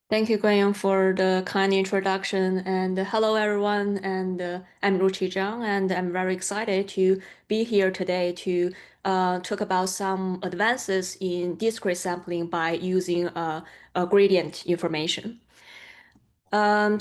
Thank you, Guan, for the kind introduction. And hello, everyone. And I'm Ruqi Zhang, and I'm very excited to be here today to talk about some advances in discrete sampling by using a gradient information. Today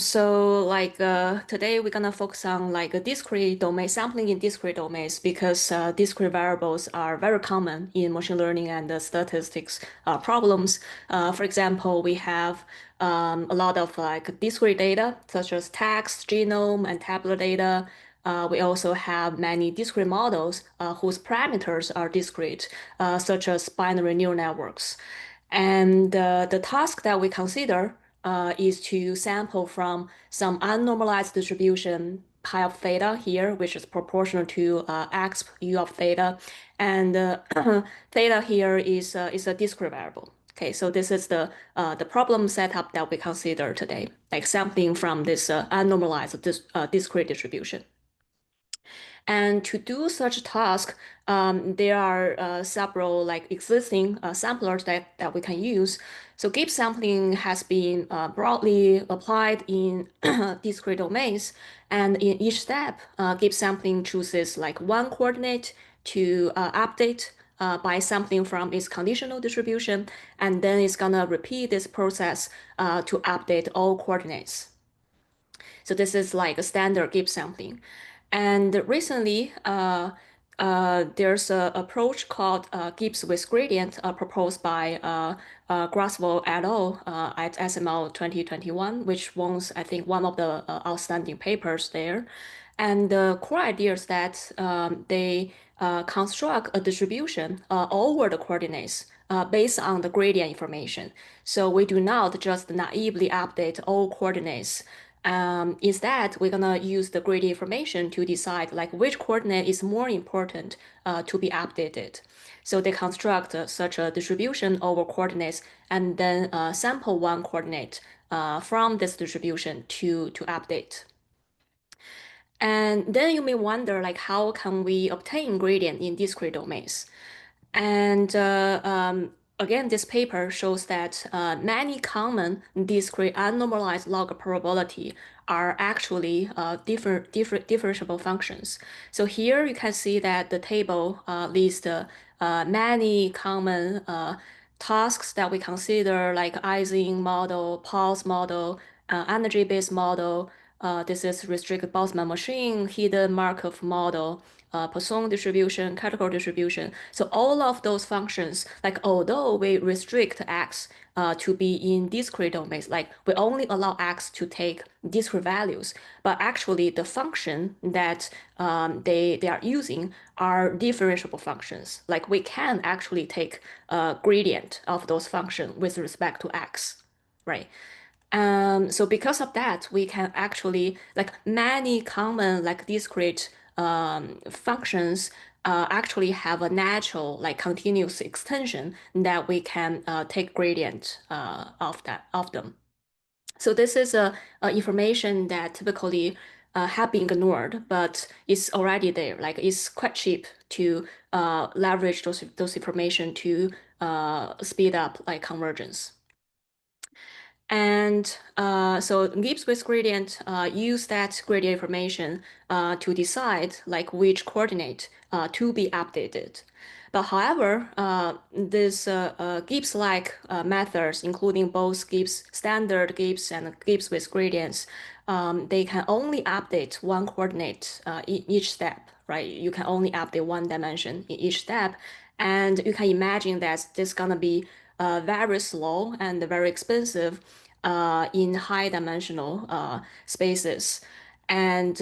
we're gonna focus on like a discrete domain sampling in discrete domains because discrete variables are very common in machine learning and statistics problems. For example, we have a lot of like discrete data such as text, genome, and tabular data. We also have many discrete models whose parameters are discrete, such as binary neural networks. And the task that we consider is to sample from some unnormalized distribution pi of theta here, which is proportional to x u of theta, and theta here is a discrete variable. Okay, so this is the problem setup that we consider today, like sampling from this unnormalized discrete distribution. And to do such a task, there are several like existing samplers that we can use. So Gibbs sampling has been broadly applied in discrete domains. And in each step, Gibbs sampling chooses like one coordinate to update by sampling from its conditional distribution. And then it's gonna repeat this process to update all coordinates. So this is like a standard Gibbs sampling. And recently, there's an approach called Gibbs with gradient proposed by Graswell et al. At SML 2021, which was, I think, one of the outstanding papers there. And the core idea is that they construct a distribution over the coordinates based on the gradient information. So we do not just naively update all coordinates. Instead, we're gonna use the gradient information to decide like which coordinate is more important to be updated. So they construct such a distribution over coordinates and then sample one coordinate from this distribution to update. And then you may wonder like how can we obtain gradient in discrete domains? And again, this paper shows that many common discrete unnormalized log probability are actually differentiable functions. So here you can see that the table lists many common tasks that we consider like Ising model, pulse model, energy-based model. This is restricted Boltzmann machine, hidden Markov model, Poisson distribution, categorical distribution. So all of those functions, like although we restrict X to be in discrete domains, like we only allow X to take discrete values, but actually the function that they are using are differentiable functions. Like we can actually take a gradient of those functions with respect to X, right? So because of that, we can actually like many common like discrete functions actually have a natural like continuous extension that we can take gradient of them. So this is a information that typically have been ignored, but it's already there. Like it's quite cheap to leverage those information to speed up like convergence. And so Gibbs with gradient use that gradient information to decide like which coordinate to be updated. But however, this Gibbs-like methods, including both Gibbs standard Gibbs and Gibbs with gradients, they can only update one coordinate in each step, right? You can only update one dimension in each step. And you can imagine that this is gonna be very slow and very expensive in high dimensional spaces. And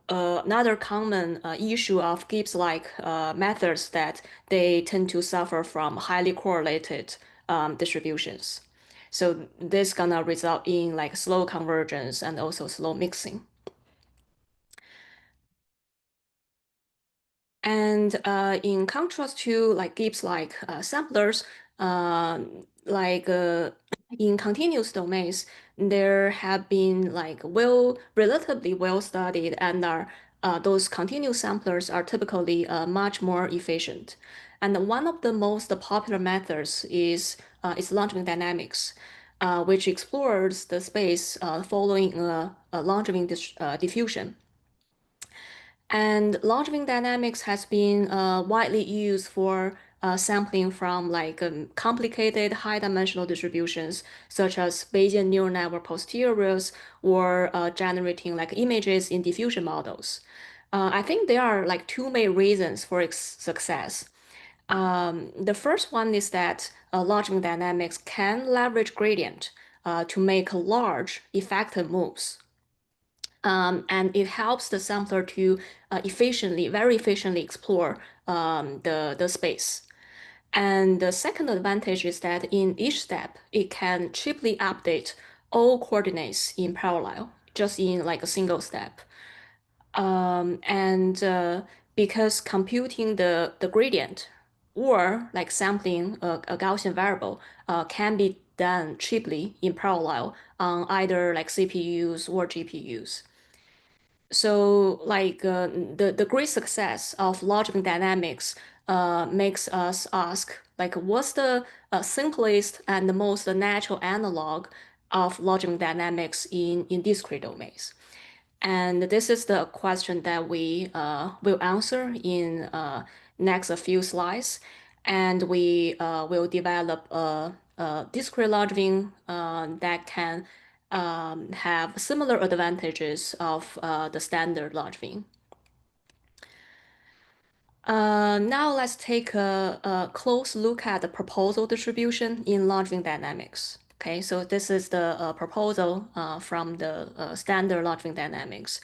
another common issue of Gibbs-like methods that they tend to suffer from highly correlated distributions. So this gonna result in like slow convergence and also slow mixing. And in contrast to like Gibbs-like samplers, uh, like in continuous domains, there have been like relatively well studied, and are those continuous samplers are typically much more efficient. And one of the most popular methods is Langevin dynamics, which explores the space following a Langevin diffusion. And Langevin dynamics has been widely used for sampling from like complicated high-dimensional distributions, such as Bayesian neural network posteriors, or generating like images in diffusion models. I think there are like two main reasons for its success. The first one is that Langevin dynamics can leverage gradient to make large effective moves. And it helps the sampler to very efficiently explore the space. And the second advantage is that in each step, it can cheaply update all coordinates in parallel, just in like a single step. And because computing the gradient or like sampling a Gaussian variable can be done cheaply in parallel on either like CPUs or GPUs. So like the great success of Langevin dynamics makes us ask like what's the simplest and the most natural analog of Langevin dynamics in discrete domains? And this is the question that we will answer in next few slides. And we will develop a discrete Langevin that can have similar advantages of the standard Langevin. Now let's take a close look at the proposal distribution in Langevin dynamics. Okay, so this is the proposal from the standard Langevin dynamics.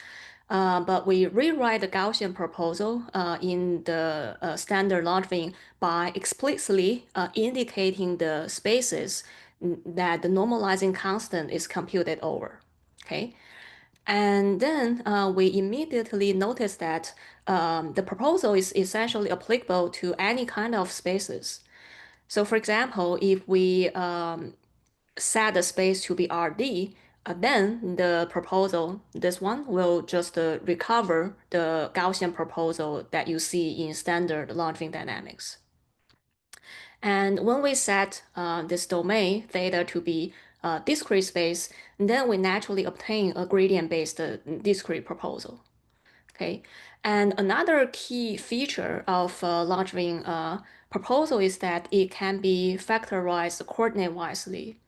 But we rewrite the Gaussian proposal in the standard Langevin by explicitly indicating the spaces that the normalizing constant is computed over. Okay, and then we immediately notice that the proposal is essentially applicable to any kind of spaces. So for example, if we set the space to be RD, then the proposal, this one, will just recover the Gaussian proposal that you see in standard Langevin dynamics. And when we set this domain theta to be a discrete space, then we naturally obtain a gradient-based discrete proposal. Okay, and another key feature of Langevin proposal is that it can be factorized coordinate-wisely.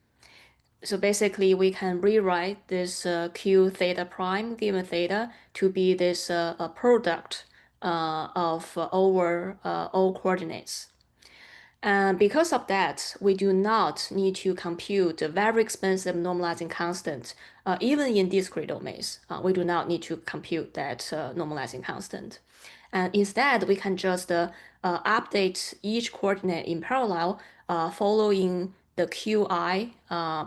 So basically, we can rewrite this q theta prime given theta to be this a product of over all coordinates. And because of that, we do not need to compute a very expensive normalizing constant, even in discrete domains. We do not need to compute that normalizing constant. And instead, we can just update each coordinate in parallel following the Qi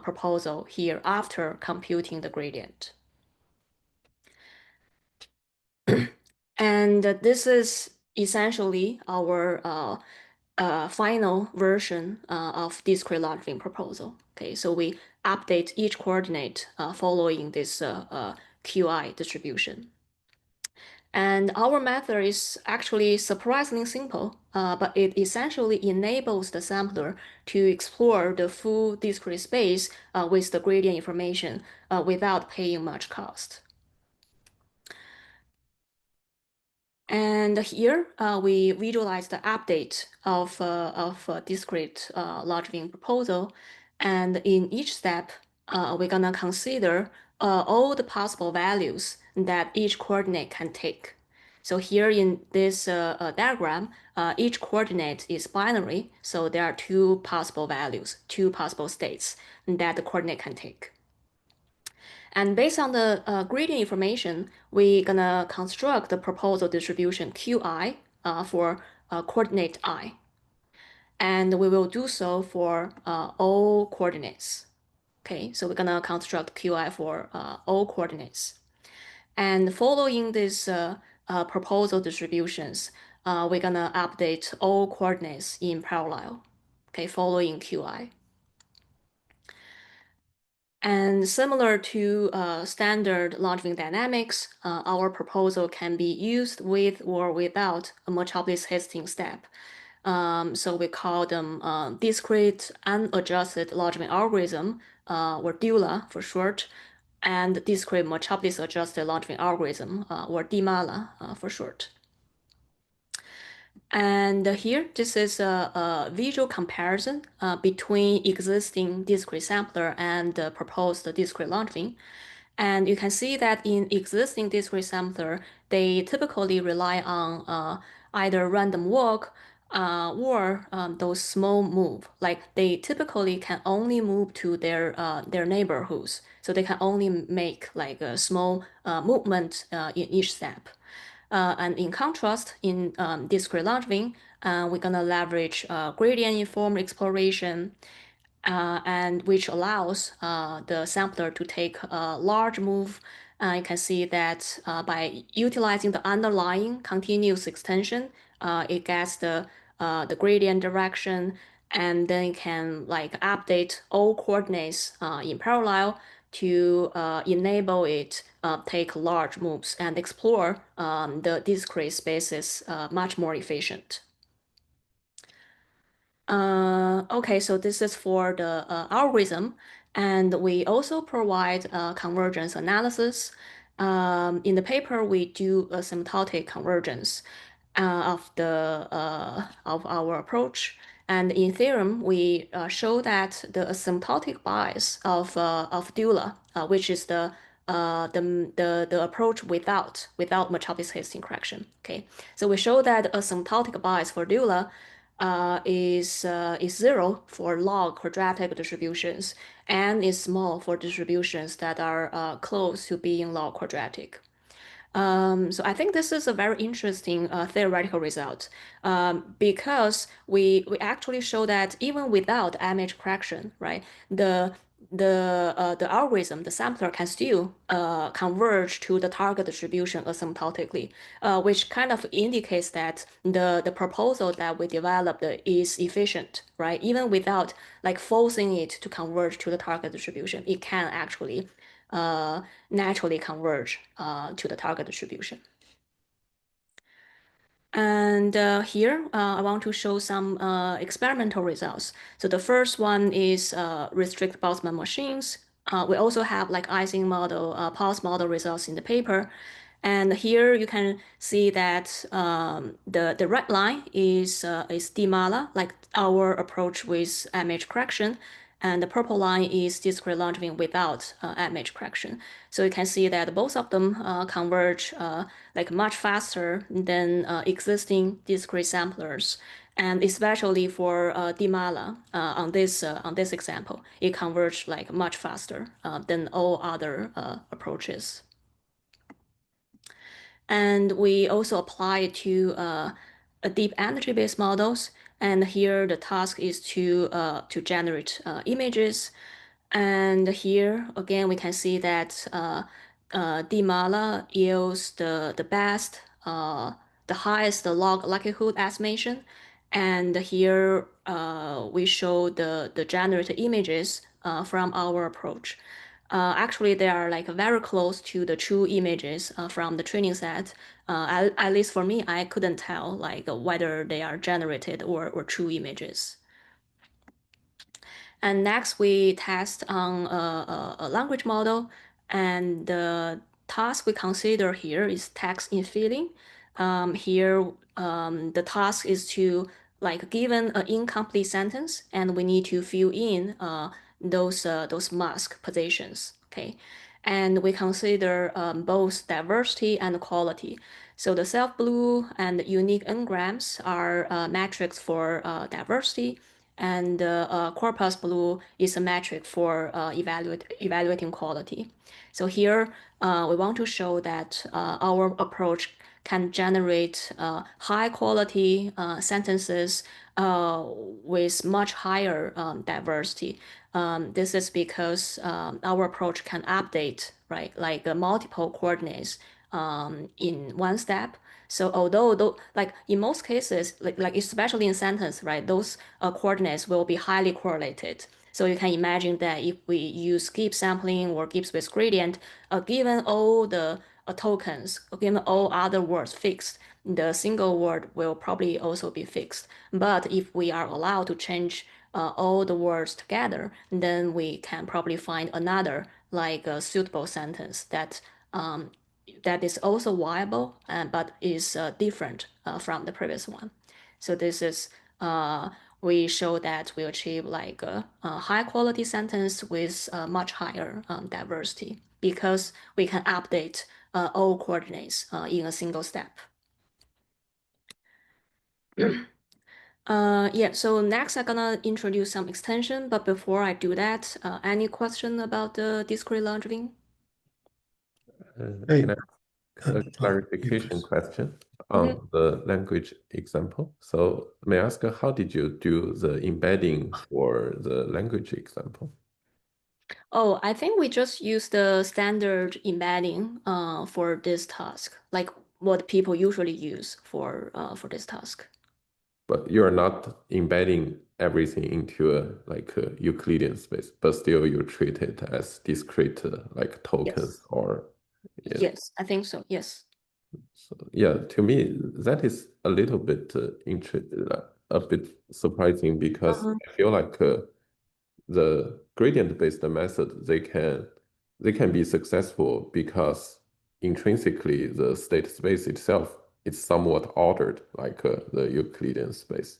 proposal here after computing the gradient. And this is essentially our final version of discrete Langevin proposal. Okay, so we update each coordinate following this Qi distribution. And our method is actually surprisingly simple, but it essentially enables the sampler to explore the full discrete space with the gradient information without paying much cost. And here we visualize the update of discrete Langevin proposal. And in each step, we're gonna consider all the possible values that each coordinate can take. So here in this diagram, each coordinate is binary. So there are two possible values, two possible states that the coordinate can take. And based on the gradient information, we're gonna construct the proposal distribution Qi for coordinate I. And we will do so for all coordinates. Okay, so we're gonna construct Qi for all coordinates. And following these proposal distributions, we're gonna update all coordinates in parallel, okay, following Qi. And similar to standard Langevin dynamics, our proposal can be used with or without a Marchopoulos-Hastings step. So we call them discrete unadjusted Langevin algorithm, or DULA for short, and discrete Metropolis adjusted Langevin algorithm, or DMALA for short. And here, this is a visual comparison between existing discrete sampler and the proposed discrete Langevin. And you can see that in existing discrete sampler, they typically rely on either random walk or those small move. Like they typically can only move to their neighborhoods, so they can only make like a small movement in each step. And in contrast, in discrete Langevin, we're gonna leverage gradient-informed exploration, and which allows the sampler to take a large move. You can see that by utilizing the underlying continuous extension, it gets the gradient direction, and then it can like update all coordinates in parallel to enable it take large moves and explore the discrete spaces much more efficient. Okay, so this is for the algorithm, and we also provide convergence analysis. In the paper, we do asymptotic convergence of our approach, and in theorem, we show that the asymptotic bias of DULA, which is the approach without Metropolis-Hastings correction. Okay, so we show that asymptotic bias for DULA is zero for log quadratic distributions and is small for distributions that are close to being log quadratic. So I think this is a very interesting theoretical result because we actually show that even without image correction, right, the algorithm, the sampler can still converge to the target distribution asymptotically, which kind of indicates that the proposal that we developed is efficient, right? Even without like forcing it to converge to the target distribution, it can actually naturally converge to the target distribution. And here, I want to show some experimental results. So the first one is restrict Boltzmann machines. We also have like Ising model, pulse model results in the paper. And here you can see that the red line is DMALA, like our approach with image correction, and the purple line is discrete Langevin without image correction. So you can see that both of them converge like much faster than existing discrete samplers. And especially for DMALA on this example, it converged like much faster than all other approaches. And we also apply it to a deep energy-based models. And here the task is to generate images. And here again, we can see that DMALA yields the best, the highest log likelihood estimation. And here we show the generated images from our approach. Actually, they are like very close to the true images from the training set. At least for me, I couldn't tell like whether they are generated or true images. And next, we test on a language model. And the task we consider here is text infilling. Here, the task is to like given an incomplete sentence, and we need to fill in those mask positions. Okay, and we consider both diversity and quality. So the self-blue and unique n-grams are metrics for diversity, and corpus blue is a metric for evaluating quality. So here we want to show that our approach can generate high quality sentences with much higher diversity. This is because our approach can update, right, like multiple coordinates in one step. So although like in most cases, like especially in sentence, right, those coordinates will be highly correlated. So you can imagine that if we use Gibbs sampling or Gibbs with gradient, given all the tokens, given all other words fixed, the single word will probably also be fixed. But if we are allowed to change all the words together, then we can probably find another like a suitable sentence um, that is also viable but is different from the previous one. So this is we show that we achieve like a high quality sentence with much higher diversity because we can update all coordinates in a single step. Yeah, so next I'm gonna introduce some extension, but before I do that, any question about the discrete Langevin? Hey, Can I ask a clarification question on the language example? So may I ask, how did you do the embedding for the language example? Oh, I think we just use the standard embedding for this task, like what people usually use for this task. But you're not embedding everything into a Euclidean space, but still you treat it as discrete like tokens Yes. or yeah. Yes, I think so. Yes. So yeah, to me that is a little bit a bit surprising because Uh-huh. I feel like the gradient-based method they can be successful because intrinsically the state space itself is somewhat ordered like the Euclidean space.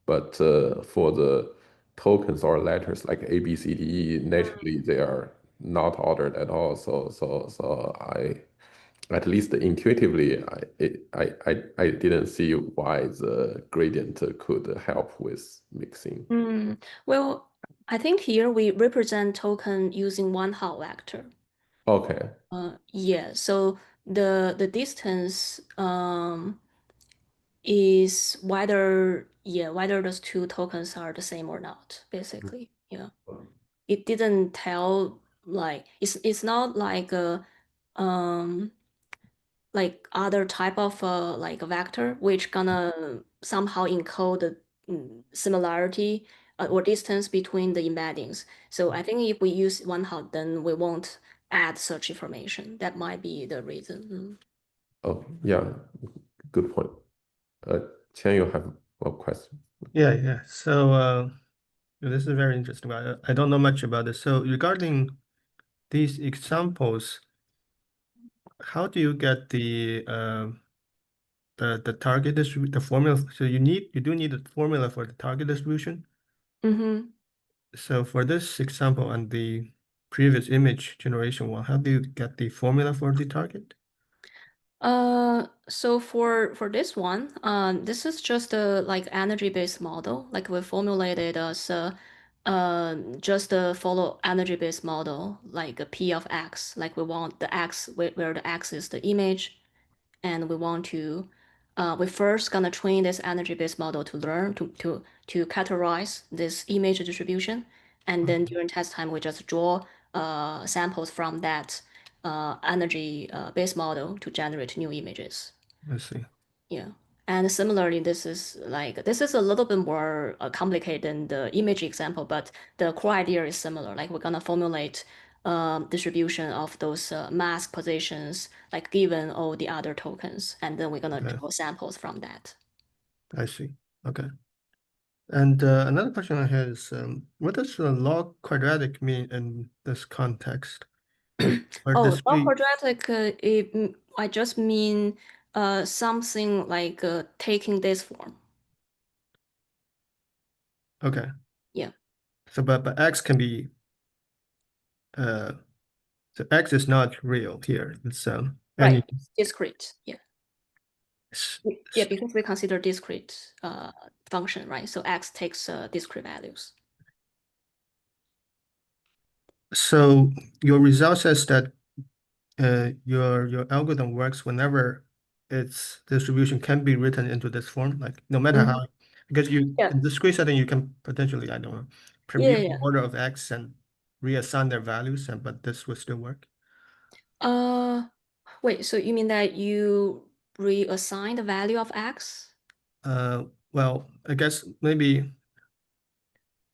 But for the tokens or letters like A, B, C, D, E, naturally they are not ordered at all. So I, at least intuitively, I didn't see why the gradient could help with mixing. Well, I think here we represent token using one Hall vector. Okay. Yeah, so the distance is whether those two tokens are the same or not, basically. Yeah. It didn't tell like it's not um like other type of like a vector which gonna somehow encode the similarity or distance between the embeddings. So I think if we use one hot, then we won't add such information. That might be the reason. Oh, yeah, good point. Chen, you have a question? Yeah. So this is very interesting. I don't know much about this. So regarding these examples, how do you get the target distribution, the formula? So you do need a formula for the target distribution. Mm-hmm. So for this example and the previous image generation one, how do you get the formula for the target? So for this one, this is just a like energy-based model. Like we formulated as just a follow energy-based model, like a P of X. Like we want the X where the X is the image, and we want to we first gonna train this energy-based model to learn to categorize this image distribution, and then during test time we just draw samples from that energy based model to generate new images. I see. Yeah. And similarly, this is a little bit more complicated than the image example, but the core idea is similar. Like we're gonna formulate distribution of those mask positions, like given all the other tokens, and then we're gonna Okay, draw samples from that. I see. Okay. And another question I had is, what does the log quadratic mean in this context? Or Oh, discrete? non-quadratic, I just mean something like taking this form. Okay. Yeah. So, but X can be, so X is not real here. It's Right. any. Discrete. Yeah. s- Yeah, s- because we consider discrete function, right? So x takes discrete values. So your result says that your algorithm works whenever its distribution can be written into this form, like no matter how, because you Yeah. in discrete setting you can potentially, I don't know, Yeah, permute the yeah. order of X and reassign their values, and but this will still work. Uh, Wait, so you mean that you reassign the value of x? Well, I guess maybe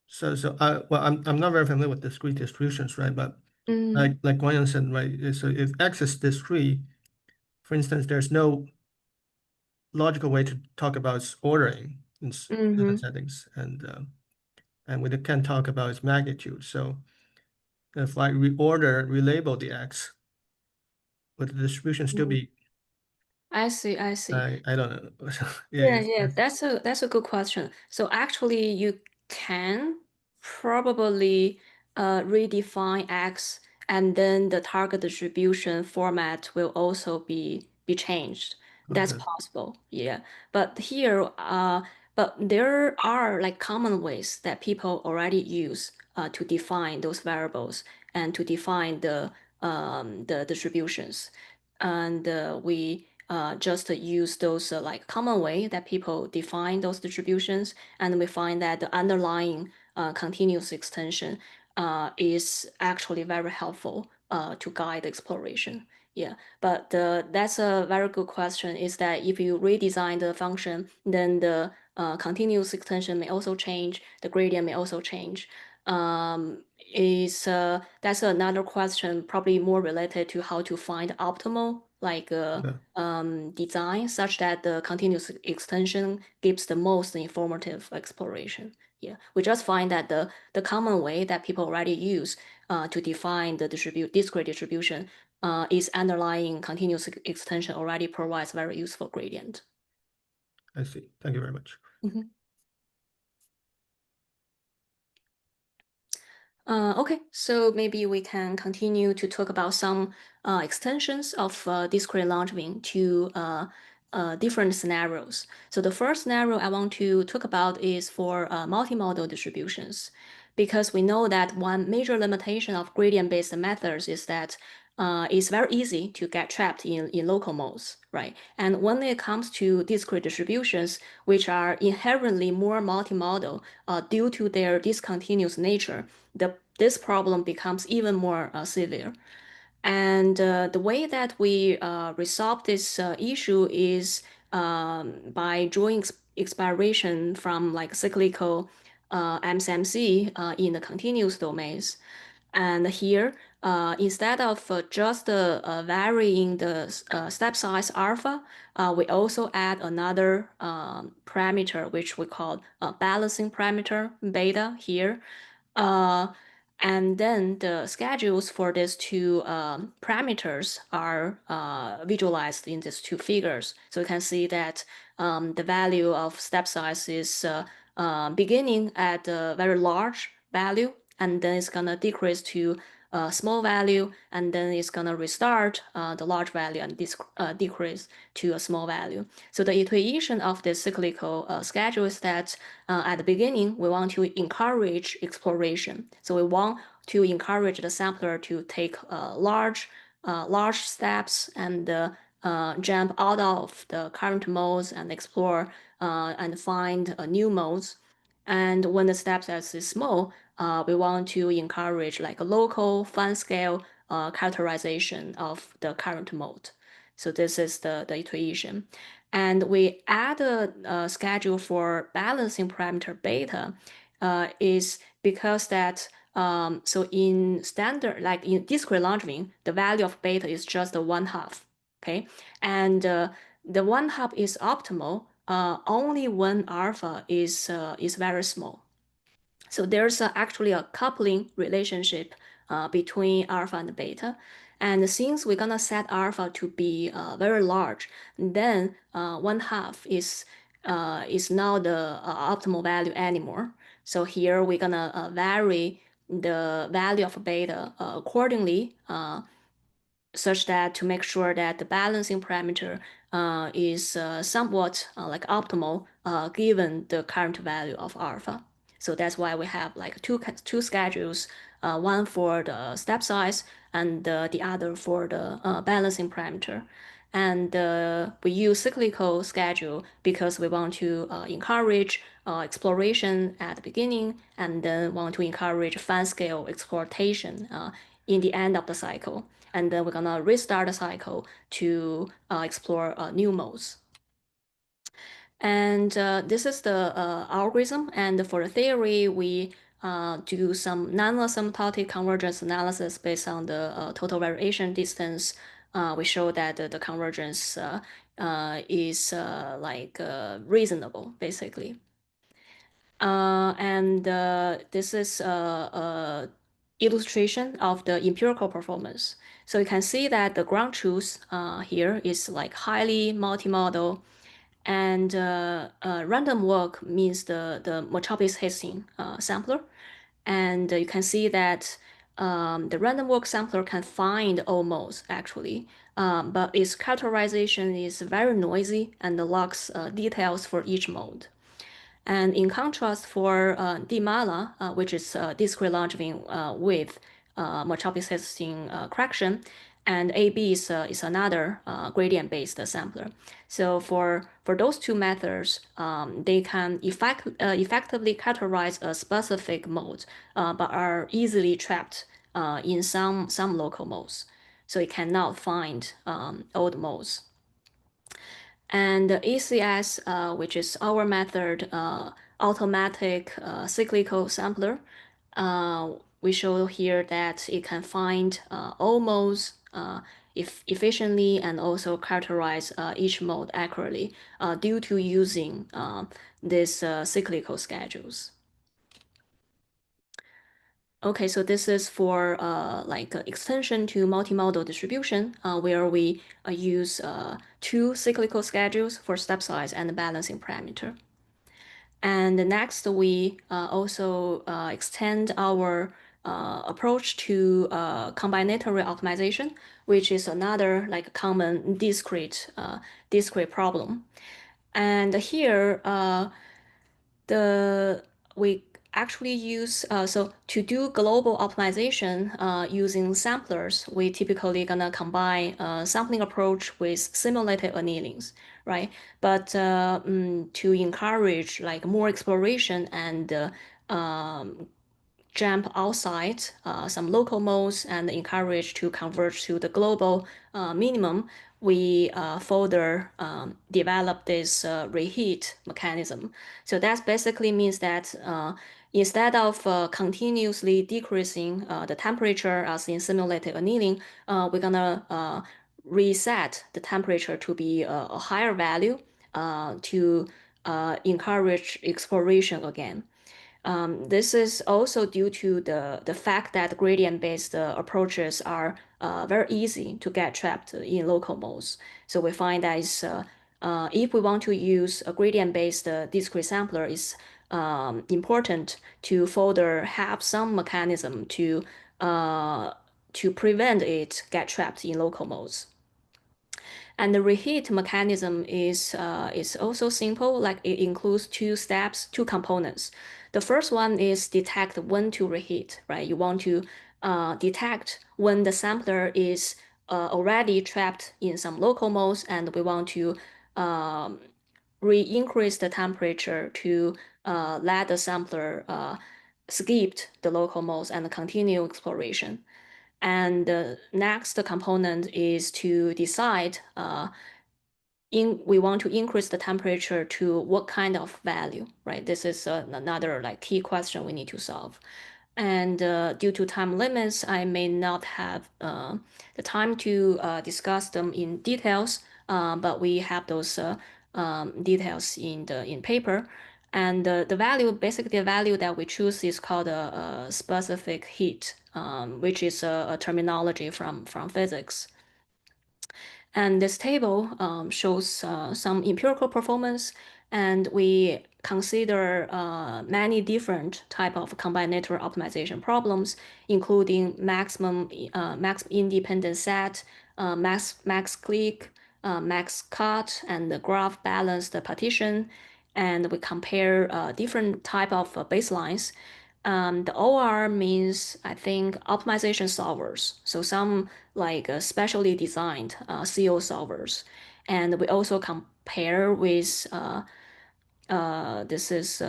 so. I'm not very familiar with discrete distributions, right? But Mm, like Guanyan said, right? So if X is discrete, for instance, there's no logical way to talk about its ordering in certain settings, and we can talk about its magnitude. So if I relabel the x, would the distribution still be? I see. I don't know. Yeah, that's a good question. So actually, you can probably redefine X, and then the target distribution format will also be changed. That's Okay. possible. Yeah, but here, but there are like common ways that people already use to define those variables and to define the distributions, and we just use those like common way that people define those distributions, and we find that the underlying continuous extension is actually very helpful to guide exploration. Yeah, but that's a very good question. Is that if you redesign the function, then the continuous extension may also change, the gradient may also change. Is That's another question, probably more related to how to find optimal like design such that the continuous extension gives the most informative exploration. Yeah, we just find that the common way that people already use to define the discrete distribution is underlying continuous extension already provides very useful gradient. I see. Thank you very much. Okay, so maybe we can continue to talk about some extensions of discrete Langevin to different scenarios. So the first scenario I want to talk about is for multimodal distributions, because we know that one major limitation of gradient-based methods is that it's very easy to get trapped in local modes, right? And when it comes to discrete distributions, which are inherently more multimodal due to their discontinuous nature, this problem becomes even more severe. And the way that we resolve this issue is by drawing expiration from like cyclical MCMC in the continuous domains. And here, instead of just varying the step size alpha, we also add another parameter, which we call balancing parameter beta here. Uh, and then the schedules for these two parameters are visualized in these two figures. So you can see that the value of step size is beginning at a very large value, and then it's gonna decrease to a small value, and then it's gonna restart the large value and decrease to a small value. So the iteration of the cyclical schedule is that at the beginning, we want to encourage exploration. So we want to encourage the sampler to take large steps and jump out of the current modes and explore and find new modes. And when the step size is small, we want to encourage like a local fine scale characterization of the current mode. So this is the iteration. And we add a schedule for balancing parameter beta is because that so in standard, like in discrete Langevin, the value of beta is just the 1/2, okay? And the 1/2 is optimal only when alpha is very small. So there's actually a coupling relationship between alpha and beta. And since we're gonna set alpha to be very large, then 1/2 is not the optimal value anymore. So here we're gonna vary the value of beta accordingly, such that to make sure that the balancing parameter is somewhat like optimal given the current value of alpha. So that's why we have like two schedules, one for the step size and the other for the balancing parameter. And we use cyclical schedule because we want to encourage exploration at the beginning and then want to encourage fine scale exploitation in the end of the cycle. And then we're gonna restart the cycle to explore new modes. And this is the algorithm. And for the theory, we do some non-asymptotic convergence analysis based on the total variation distance. We show that the convergence is reasonable, basically. And this is a illustration of the empirical performance. So you can see that the ground truth here is like highly multimodal, and random walk means the Mochopis-Hastings sampler. And you can see that the random walk sampler can find all modes actually, but its characterization is very noisy and lacks details for each mode. And in contrast, for D-Mala, which is discrete Langevin with Mochopis-Hastings correction, and AB is another gradient-based sampler. So for those two methods, they can effectively characterize a specific mode, but are easily trapped in some local modes. So it cannot find old modes. And ECS, which is our method, automatic cyclical sampler, we show here that it can find all modes efficiently and also characterize each mode accurately due to using these cyclical schedules. Okay, so this is for extension to multimodal distribution, where we use two cyclical schedules for step size and balancing parameter. And next, we also extend our approach to combinatorial optimization, which is another common discrete problem. And here, we actually use so to do global optimization using samplers, we typically gonna combine sampling approach with simulated annealings, right? But to encourage more exploration and jump outside some local modes and encourage to converge to the global minimum, we further develop this reheat mechanism. So that basically means that instead of continuously decreasing the temperature as in simulated annealing, we're gonna reset the temperature to be a higher value to encourage exploration again. This is also due to the fact that gradient-based approaches are very easy to get trapped in local modes. So we find that if we want to use a gradient-based discrete sampler, it's important to further have some mechanism to prevent it get trapped in local modes. And the reheat mechanism is also simple, like it includes two steps, two components. The first one is detect when to reheat, right? You want to detect when the sampler is already trapped in some local modes, and we want to re-increase the temperature to let the sampler skip the local modes and continue exploration. And the next component is to decide we want to increase the temperature to what kind of value, right? This is another key question we need to solve. And due to time limits, I may not have the time to discuss them in details, but we have those details in paper. And the value, basically the value that we choose is called a specific heat, which is a terminology from physics. And this table shows some empirical performance, and we consider many different type of combinatorial optimization problems, including maximum independent set, max click, max cut, and the graph balanced partition. And we compare different type of baselines. The OR means, I think, optimization solvers. So some specially designed CO solvers. And we also compare with this is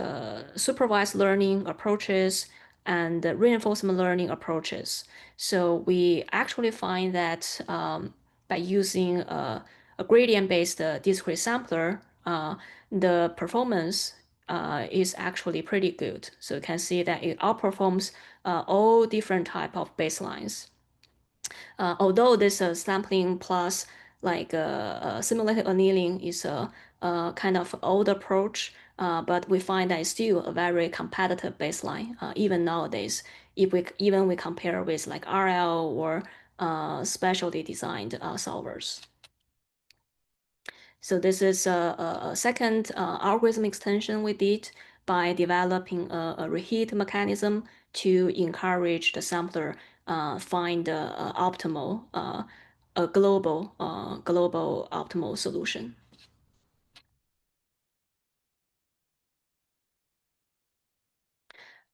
supervised learning approaches and reinforcement learning approaches. So we actually find that by using a gradient-based discrete sampler, the performance is actually pretty good. So you can see that it outperforms all different type of baselines. Although this sampling plus like simulated annealing is a kind of old approach, but we find that it's still a very competitive baseline, even nowadays, if we compare with like RL or specialty designed solvers. So this is a second algorithm extension we did by developing a reheat mechanism to encourage the sampler find the optimal, a global optimal solution.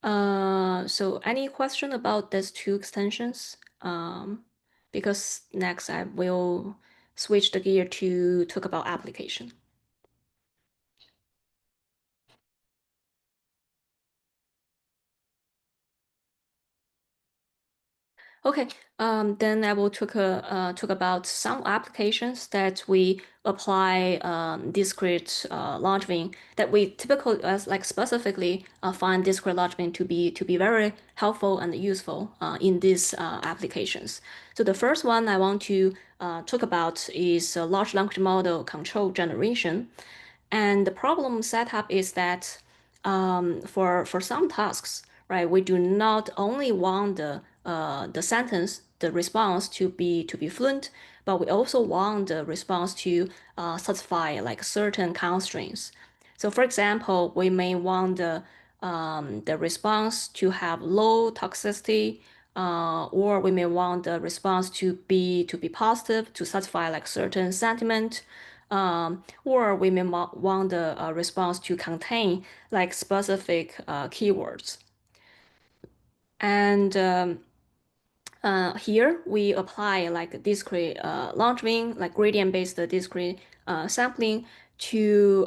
So any question about these two extensions? Because next I will switch the gear to talk about application. Okay, then I will talk about some applications that we apply discrete Langevin that we typically like specifically find discrete Langevin to be very helpful and useful in these applications. So the first one I want to talk about is large language model control generation, and the problem setup is that for some tasks, right, we do not only want the sentence, the response to be fluent, but we also want the response to satisfy like certain constraints. So for example, we may want the response to have low toxicity, or we may want the response to be positive to satisfy like certain sentiment, or we may want the response to contain like specific keywords. And here we apply like discrete Langevin, like gradient-based discrete sampling to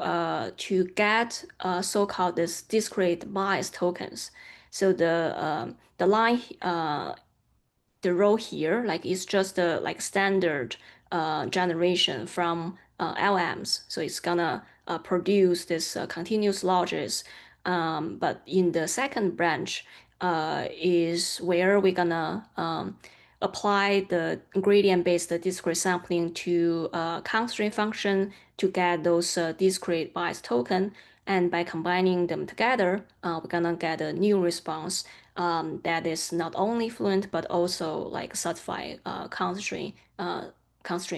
get so-called this discrete bias tokens. So the line the row here like is just a like standard generation from LMs. So it's gonna produce this continuous lodges. But in the second branch is where we're gonna apply the gradient-based discrete sampling to constraint function to get those discrete bias token. And by combining them together, we're gonna get a new response that is not only fluent but also like satisfy constraint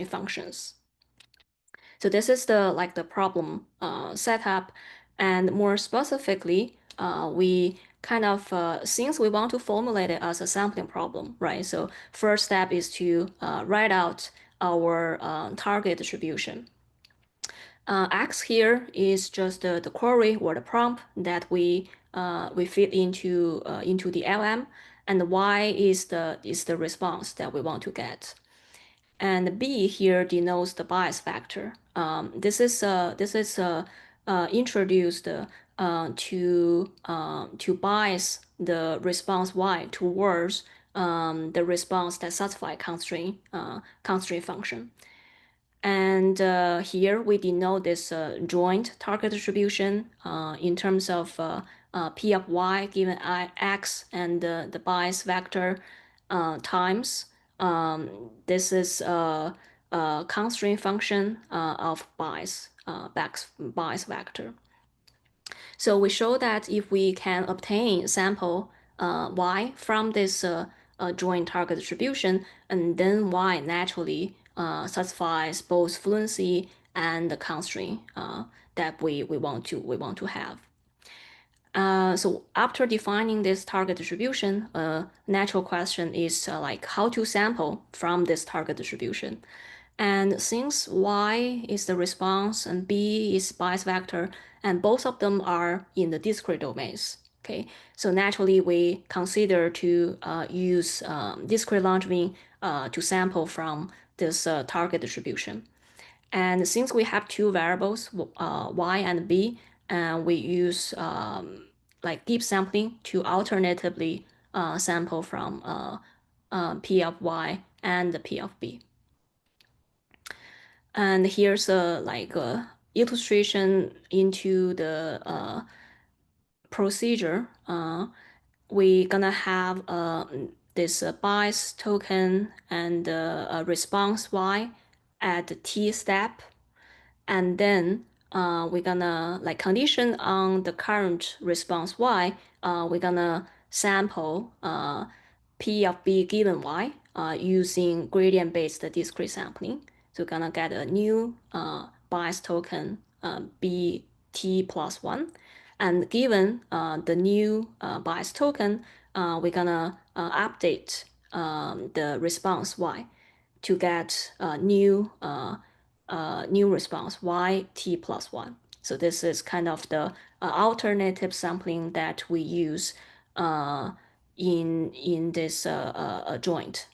functions. So this is the problem setup, and more specifically, we kind of since we want to formulate it as a sampling problem, right? So first step is to write out our target distribution. X here is just the query or the prompt that we feed into the LM, and Y is the response that we want to get. And B here denotes the bias factor. This is introduced to bias the response Y towards the response that satisfies constraint function. And here we denote this joint target distribution in terms of P of y given x and the bias vector times. This is a constraint function of bias vector. So we show that if we can obtain sample y from this joint target distribution, and then y naturally satisfies both fluency and the constraint that we want to have. So after defining this target distribution, a natural question is like how to sample from this target distribution. And since y is the response and b is bias vector, and both of them are in the discrete domains, okay, so naturally we consider to use discrete Langevin to sample from this target distribution. And since we have two variables, y and b, and we use like deep sampling to alternatively sample from p of y and the p of b. And here's a like a illustration into the procedure. We gonna have this bias token and a response y at the t step, and then we're gonna like condition on the current response y, we're gonna sample p of b given y using gradient-based discrete sampling. So we're gonna get a new bias token bt plus 1. And given the new bias token, we're gonna update the response y to get a new response y t plus 1. So this is kind of the alternative sampling that we use in this joint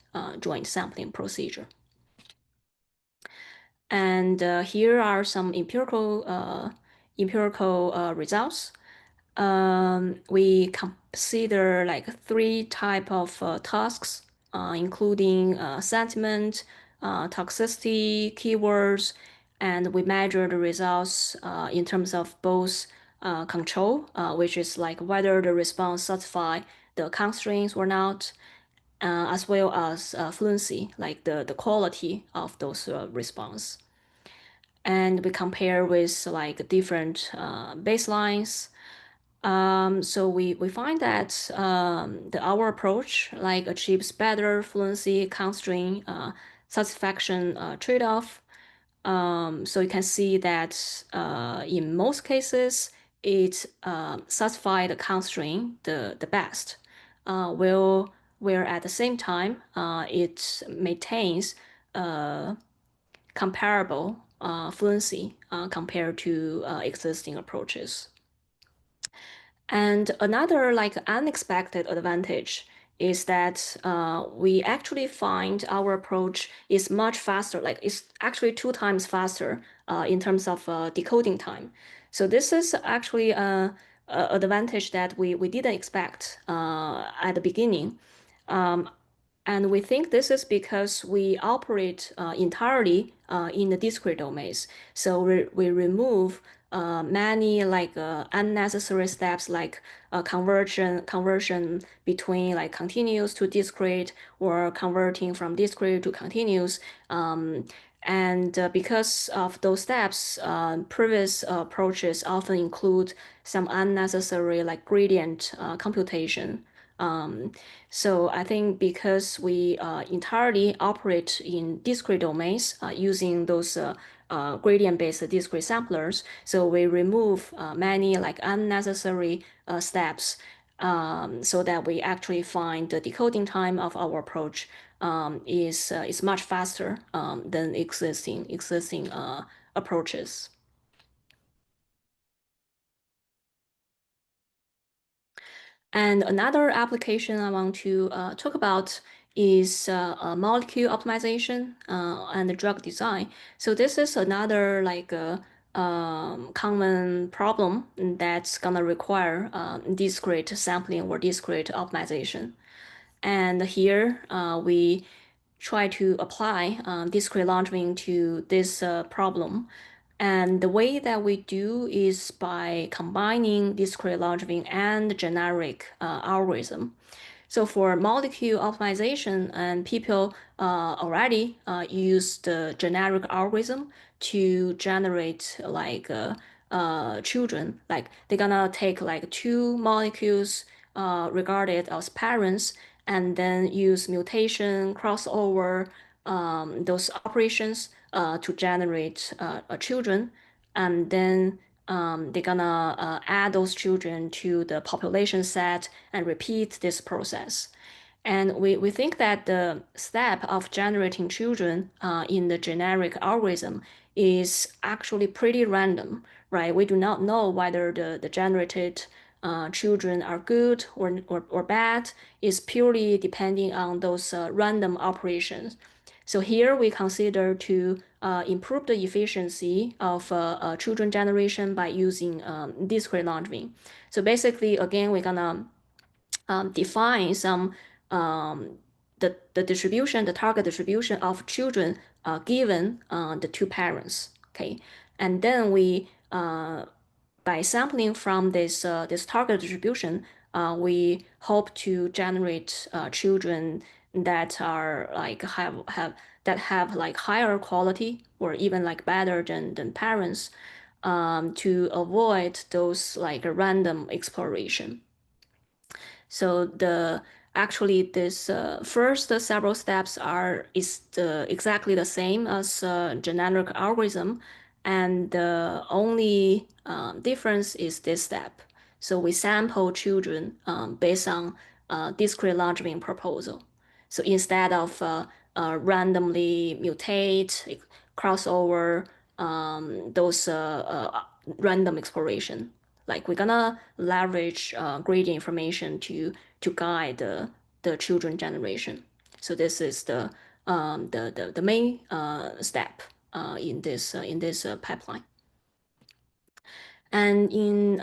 sampling procedure. And here are some empirical results. We consider like 3 type of tasks, including sentiment, toxicity, keywords, and we measure the results in terms of both control, which is like whether the response satisfy the constraints or not, as well as fluency, like the quality of those response. And we compare with like different baselines. So we find that our approach like achieves better fluency constraint satisfaction trade-off. So you can see that in most cases it satisfies the constraint the best, where at the same time it maintains comparable fluency compared to existing approaches. And another like unexpected advantage is that we actually find our approach is much faster, like it's actually 2 times faster in terms of decoding time. So this is actually a advantage that we didn't expect at the beginning. And we think this is because we operate entirely in the discrete domains. So we remove many like unnecessary steps like conversion between like continuous to discrete or converting from discrete to continuous. And because of those steps, previous approaches often include some unnecessary like gradient computation. So I think because we entirely operate in discrete domains using those gradient-based discrete samplers, so we remove many like unnecessary steps so that we actually find the decoding time of our approach is much faster than existing approaches. And another application I want to talk about is molecule optimization and drug design. So this is another like common problem that's gonna require discrete sampling or discrete optimization. And here we try to apply discrete Langevin to this problem. And the way that we do is by combining discrete Langevin and generic algorithm. So for molecule optimization, and people already use the generic algorithm to generate like children. Like they're gonna take like 2 molecules regarded as parents and then use mutation, crossover, those operations to generate children. And then they're gonna add those children to the population set and repeat this process. And we think that the step of generating children in the generic algorithm is actually pretty random, right? We do not know whether the generated children are good or bad. Is purely depending on those random operations. So here we consider to improve the efficiency of children generation by using discrete Langevin. So basically, again, we're gonna define some the distribution, the target distribution of children given the 2 parents. Okay, and then we by sampling from this target distribution, we hope to generate children that are like have that have like higher quality or even like better than parents to avoid those like random exploration. So actually this first several steps is exactly the same as generic algorithm, and the only difference is this step. So we sample children based on discrete Langevin proposal. So instead of randomly mutate, crossover, those random exploration, like we're gonna leverage gradient information to guide the children generation. So this is the main step in this pipeline. And in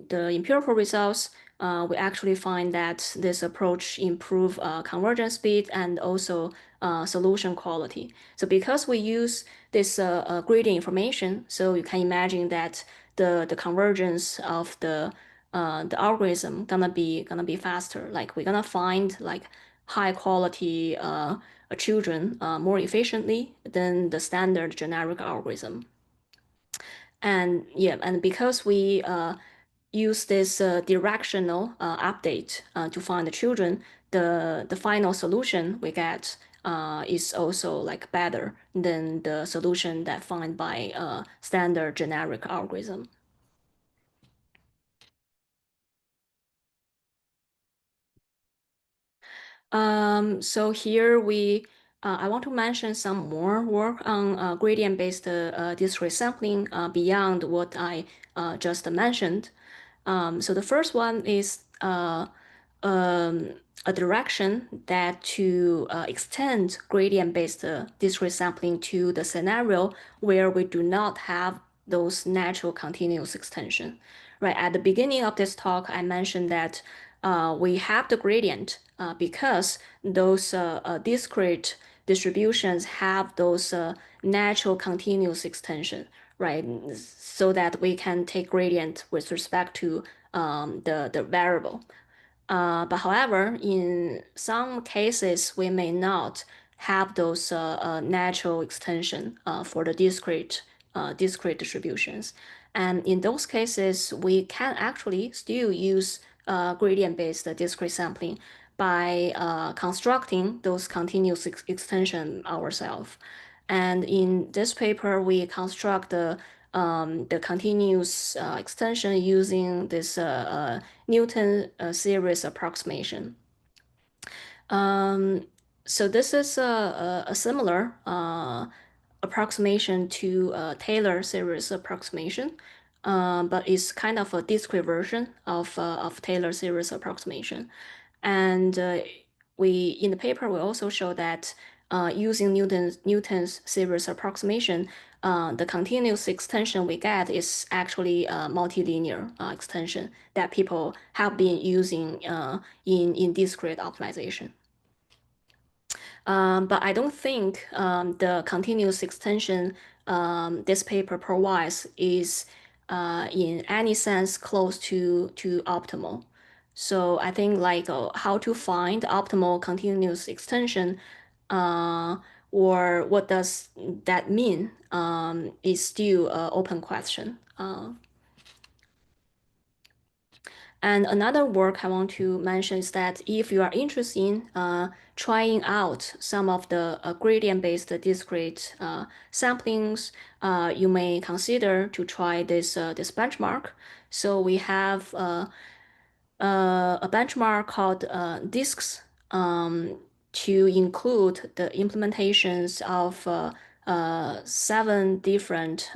the empirical results, we actually find that this approach improve convergence speed and also solution quality. So because we use this gradient information, so you can imagine that the convergence of the algorithm gonna be faster. Like we're gonna find like high quality children more efficiently than the standard generic algorithm. And yeah, and because we use this directional update to find the children, the final solution we get is also like better than the solution that find by standard generic algorithm. So here I want to mention some more work on gradient-based discrete sampling beyond what I just mentioned. So the first one is a direction that to extend gradient-based discrete sampling to the scenario where we do not have those natural continuous extension. Right at the beginning of this talk, I mentioned that we have the gradient because those discrete distributions have those natural continuous extension, right? So that we can take gradient with respect to the variable. But however, in some cases, we may not have those natural extension for the discrete distributions. And in those cases, we can actually still use gradient-based discrete sampling by constructing those continuous extension ourselves. And in this paper, we construct the continuous extension using this Newton series approximation. So this is a similar approximation to Taylor series approximation, but it's kind of a discrete version of Taylor series approximation. And in the paper, we also show that using Newton's series approximation, the continuous extension we get is actually a multilinear extension that people have been using in discrete optimization. But I don't think the continuous extension this paper provides is in any sense close to optimal. So I think like how to find optimal continuous extension or what does that mean is still an open question. And another work I want to mention is that if you are interested in trying out some of the gradient-based discrete samplings, you may consider to try this benchmark. So we have a benchmark called disks to include the implementations of 7 different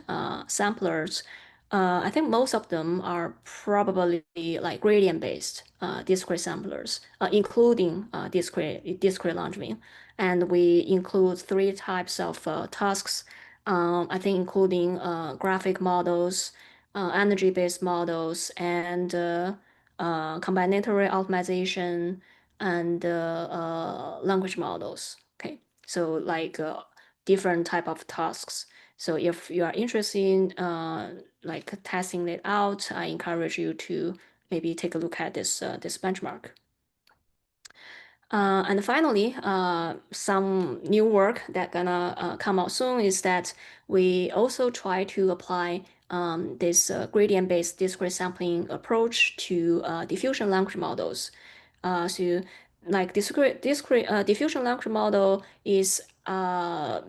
samplers. I think most of them are probably like gradient-based discrete samplers, including discrete Langevin. And we include 3 types of tasks, I think including graphic models, energy-based models, and combinatorial optimization, and language models. Okay, so like different type of tasks. So if you are interested in like testing it out, I encourage you to maybe take a look at this benchmark. And finally, some new work that gonna come out soon is that we also try to apply this gradient-based discrete sampling approach to diffusion language models. So, like diffusion language model is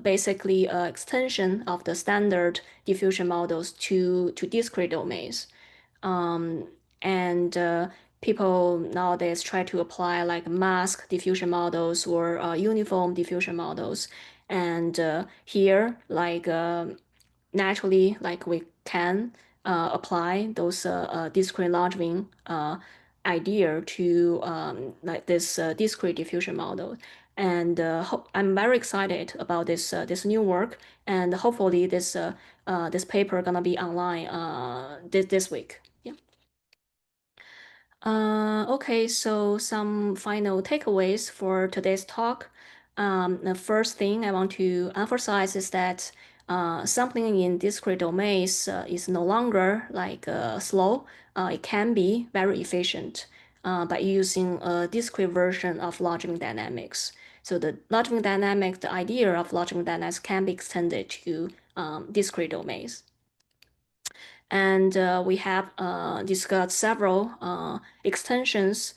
basically an extension of the standard diffusion models to discrete domains. And people nowadays try to apply like mask diffusion models or uniform diffusion models. And here, like naturally, like we can apply those discrete Langevin idea to like this discrete diffusion model. And I'm very excited about this new work, and hopefully this paper gonna be online this week. Yeah. Okay, so some final takeaways for today's talk. The first thing I want to emphasize is that sampling in discrete domains is no longer like slow. It can be very efficient by using a discrete version of Langevin dynamics. So the Langevin dynamics, the idea of Langevin dynamics can be extended to discrete domains. And we have discussed several extensions,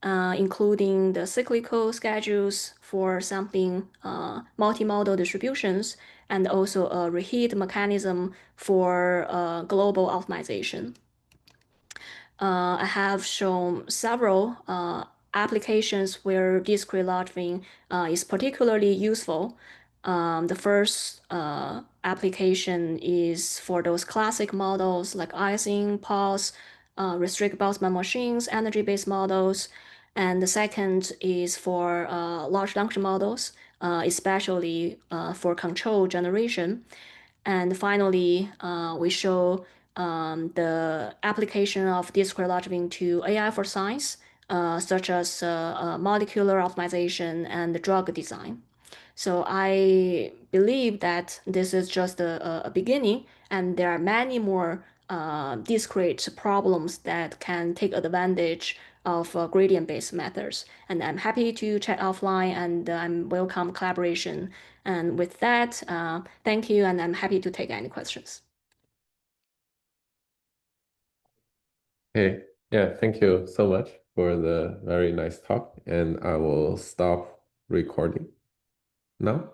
including the cyclical schedules for sampling multimodal distributions, and also a reheat mechanism for global optimization. I have shown several applications where discrete Langevin is particularly useful. The first application is for those classic models like Ising, pulse, restrict Boltzmann machines, energy-based models. And the second is for large language models, especially for control generation. And finally, we show the application of discrete Langevin to AI for science, such as molecular optimization and drug design. So I believe that this is just a beginning, and there are many more discrete problems that can take advantage of gradient-based methods. And I'm happy to chat offline, and I'm welcome collaboration. And with that, thank you, and I'm happy to take any questions. Hey, yeah, thank you so much for the very nice talk, and I will stop recording now.